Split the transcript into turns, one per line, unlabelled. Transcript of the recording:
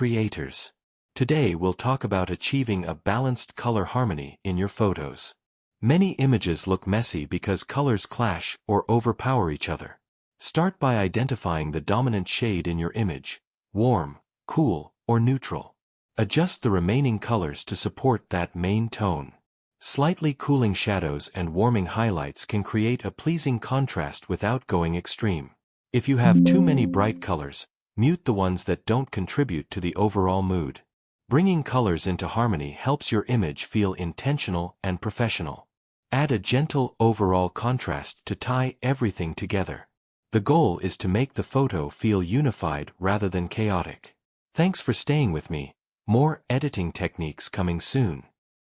creators. Today we'll talk about achieving a balanced color harmony in your photos. Many images look messy because colors clash or overpower each other. Start by identifying the dominant shade in your image: warm, cool, or neutral. Adjust the remaining colors to support that main tone. Slightly cooling shadows and warming highlights can create a pleasing contrast without going extreme. If you have too many bright colors, mute the ones that don't contribute to the overall mood. Bringing colors into harmony helps your image feel intentional and professional. Add a gentle overall contrast to tie everything together. The goal is to make the photo feel unified rather than chaotic. Thanks for staying with me. More editing techniques coming soon.